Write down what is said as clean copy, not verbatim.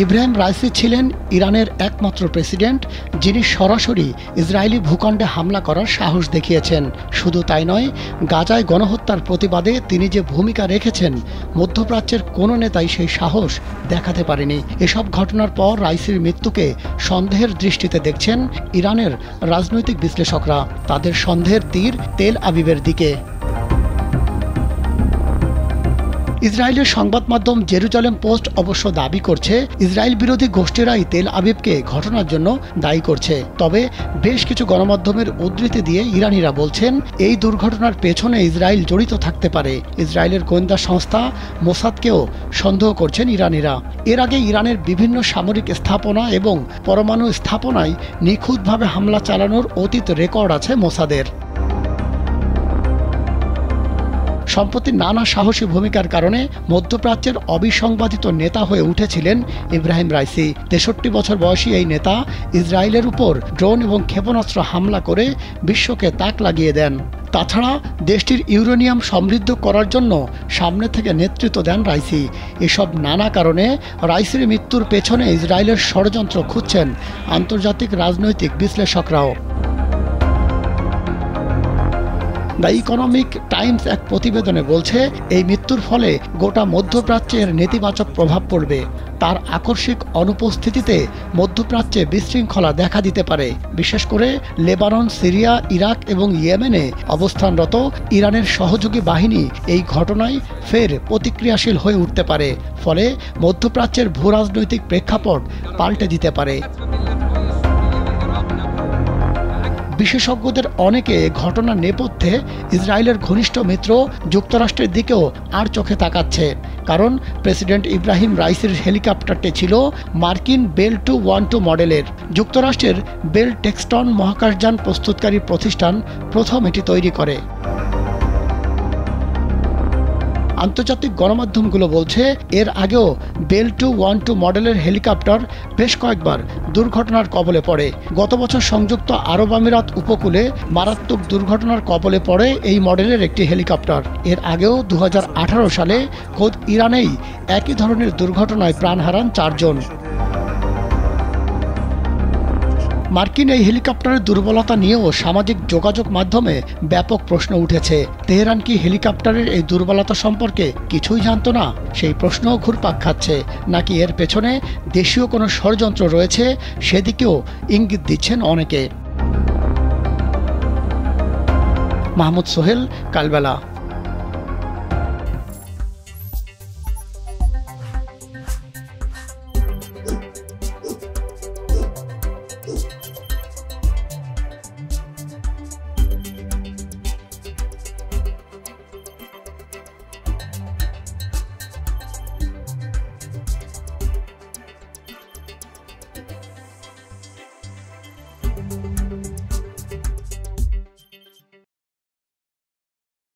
Ebrahim Raisi ছিলেন ইরানের একমাত্র প্রেসিডেন্ট যিনি সরাসরি ইসরায়েলি ভূখণ্ডে হামলা করার সাহস দেখিয়েছেন। শুধু তাই নয়, গাজায় গণহত্যার প্রতিবাদে তিনি যে ভূমিকা রেখেছেন, মধ্যপ্রাচ্যের কোনো নেতাই সেই সাহস দেখাতে পারেনি। এসব ঘটনার পর রাইসির মৃত্যুকে সন্দেহের দৃষ্টিতে দেখছেন ইরানের রাজনৈতিক বিশ্লেষকরা। তাদের সন্দেহের তীর তেল আবিবের দিকে। ইসরায়েলের সংবাদ মাধ্যম জেরুজালেম পোস্ট অবশ্য দাবি করছে ইসরায়েল বিরোধী গোষ্ঠীরাই তেল আবিবকে ঘটনার জন্য দায়ী করছে। তবে বেশ কিছু গণমাধ্যমের উদ্ধৃতি দিয়ে ইরানিরা বলছেন এই দুর্ঘটনার পেছনে ইসরায়েল জড়িত থাকতে পারে। ইসরায়েলের গোয়েন্দা সংস্থা মোসাদকেও সন্দেহ করছেন ইরানিরা। এর আগে ইরানের বিভিন্ন সামরিক স্থাপনা এবং পরমাণু স্থাপনায় নিখুঁতভাবে হামলা চালানোর অতীত রেকর্ড আছে মোসাদের। সম্প্রতি নানা সাহসী ভূমিকার কারণে মধ্যপ্রাচ্যের অবিসংবাদিত নেতা হয়ে উঠেছিলেন ইব্রাহিম রাইসি। 63 বছর বয়সী এই নেতা ইসরায়েলের উপর ড্রোন এবং ক্ষেপণাস্ত্র হামলা করে বিশ্বকে তাক লাগিয়ে দেন। তাছাড়া দেশটির ইউরেনিয়াম সমৃদ্ধ করার জন্য সামনে থেকে নেতৃত্ব দেন রাইসি। এসব নানা কারণে রাইসির মৃত্যুর পেছনে ইসরায়েলের ষড়যন্ত্র খুঁজছেন আন্তর্জাতিক রাজনৈতিক বিশ্লেষকরাও। দ্য ইকোনমিক টাইমস এক প্রতিবেদনে বলছে এই মৃত্যুর ফলে গোটা মধ্যপ্রাচ্যের নেতিবাচক প্রভাব পড়বে। তার আকস্মিক অনুপস্থিতিতে মধ্যপ্রাচ্যে বিশৃঙ্খলা দেখা দিতে পারে। বিশেষ করে লেবানন, সিরিয়া, ইরাক এবং ইয়েমেনে অবস্থানরত ইরানের সহযোগী বাহিনী এই ঘটনায় ফের প্রতিক্রিয়াশীল হয়ে উঠতে পারে। ফলে মধ্যপ্রাচ্যের ভূরাজনৈতিক প্রেক্ষাপট পাল্টে দিতে পারে। বিশেষজ্ঞদের অনেকে ঘটনার নেপথ্যে ইসরায়েলের ঘনিষ্ঠ মিত্র যুক্তরাষ্ট্রের দিকেও আর চোখে তাকাচ্ছে। কারণ প্রেসিডেন্ট ইব্রাহিম রাইসির হেলিকপ্টারটি ছিল মার্কিন বেল 212 মডেলের। যুক্তরাষ্ট্রের বেল টেক্সটন মহাকাশযান প্রস্তুতকারী প্রতিষ্ঠান প্রথম এটি তৈরি করে। আন্তর্জাতিক গণমাধ্যমগুলো বলছে এর আগেও বেল 212 মডেলের হেলিকপ্টার বেশ কয়েকবার দুর্ঘটনার কবলে পড়ে। গত বছর সংযুক্ত আরব আমিরাত উপকূলে মারাত্মক দুর্ঘটনার কবলে পড়ে এই মডেলের একটি হেলিকপ্টার। এর আগেও 2018 সালে খোদ ইরানেই একই ধরনের দুর্ঘটনায় প্রাণ হারান 4 জন। মার্কিন এই হেলিকপ্টারের দুর্বলতা নিয়েও সামাজিক যোগাযোগ মাধ্যমে ব্যাপক প্রশ্ন উঠেছে। তেহরান কি হেলিকপ্টারের এই দুর্বলতা সম্পর্কে কিছুই জানতো না? সেই প্রশ্নও ঘুরপাক খাচ্ছে। নাকি এর পেছনে দেশীয় কোনো ষড়যন্ত্র রয়েছে, সেদিকেও ইঙ্গিত দিচ্ছেন অনেকে। মাহমুদ সোহেল, কালবেলা।